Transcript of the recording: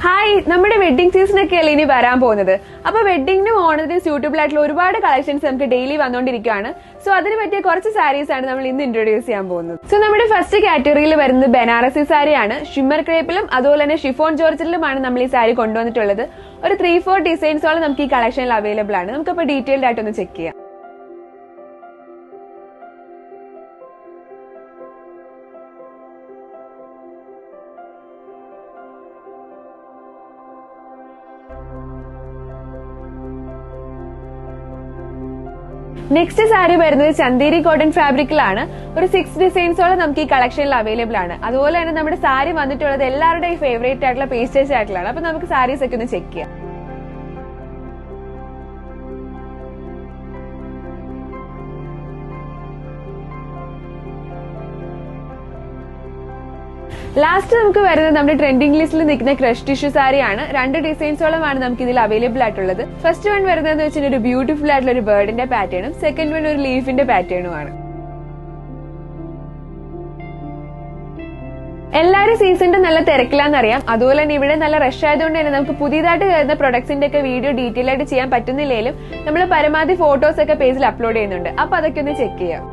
Hi, നമ്മുടെ wedding season ഒക്കെ അല്ലേ ഇനി വരാൻ പോകുന്നത്. അപ്പൊ വെഡിങ്ങിനും ഓണത്തിനും സ്യൂട്ടബിൾ ആയിട്ടുള്ള ഒരുപാട് കളക്ഷൻസ് നമുക്ക് ഡെയിലി വന്നുകൊണ്ടിരിക്കുകയാണ്. സോ അതിന് പറ്റിയ കുറച്ച് സാരീസ് ആണ് നമ്മൾ ഇന്ന് ഇൻട്രൊഡ്യൂസ് ചെയ്യാൻ പോകുന്നത്. സോ നമ്മുടെ ഫസ്റ്റ് കാറ്റഗറിയിൽ വരുന്നത് ബനാറസി സാരിയാണ്. ഷിമ്മർ ക്രേപ്പിലും അതുപോലെ തന്നെ ഷിഫോൺ ജോർജറ്റിലുമാണ് നമ്മൾ ഈ സാരി കൊണ്ടുവന്നിട്ടുള്ളത്. ഒരു 3-4 ഡിസൈൻസോളം നമുക്ക് ഈ കളക്ഷനിൽ അവൈലബിൾ ആണ്. നമുക്കപ്പോൾ ഡീറ്റെയിൽഡ് ആയിട്ടൊന്ന് ചെക്ക് ചെയ്യാം. നെക്സ്റ്റ് സാരി വരുന്നത് ചന്തേരി കോട്ടൺ ഫാബ്രിക്കിലാണ്. ഒരു 6 ഡിസൈൻസോളം നമുക്ക് ഈ കളക്ഷനിൽ അവൈലബിൾ ആണ്. അതുപോലെ തന്നെ നമ്മുടെ സാരി വന്നിട്ടുള്ളത് എല്ലാവരുടെയും ഫേവറേറ്റ് ആയിട്ടുള്ള പേസ്റ്റേജ് ആയിട്ടുള്ളതാണ്. അപ്പൊ നമുക്ക് സാരീസ് ഒക്കെ ഒന്ന് ചെക്ക് ചെയ്യാം. ലാസ്റ്റ് നമുക്ക് വരുന്നത് നമ്മുടെ ട്രെൻഡിംഗ് ലിസ്റ്റിൽ നിൽക്കുന്ന ക്രഷ് ടിഷ്യൂ സാരിയാണ്. 2 ഡിസൈൻസോളമാണ് നമുക്ക് ഇതിൽ അവൈലബിൾ ആയിട്ടുള്ളത്. ഫസ്റ്റ് വൺ വരുന്നതെന്ന് വെച്ചാൽ ഒരു ബ്യൂട്ടിഫുൾ ആയിട്ടുള്ള ഒരു ബേർഡിന്റെ പാറ്റേണും സെക്കൻഡ് വൺ ഒരു ലീഫിന്റെ പാറ്റേണുമാണ്. എല്ലാവരും സീസണിന്റെ നല്ല തിരക്കിലാന്നറിയാം. അതുപോലെ തന്നെ ഇവിടെ നല്ല റഷ് ആയതുകൊണ്ട് തന്നെ നമുക്ക് പുതിയതായിട്ട് വരുന്ന പ്രൊഡക്ട്സിന്റെ ഒക്കെ വീഡിയോ ഡീറ്റെയിൽ ആയിട്ട് ചെയ്യാൻ പറ്റുന്നില്ലെങ്കിലും നമ്മൾ പരമാവധി ഫോട്ടോസ് ഒക്കെ പേജിൽ അപ്ലോഡ് ചെയ്യുന്നുണ്ട്. അപ്പൊ അതൊക്കെ ഒന്ന് ചെക്ക് ചെയ്യാം.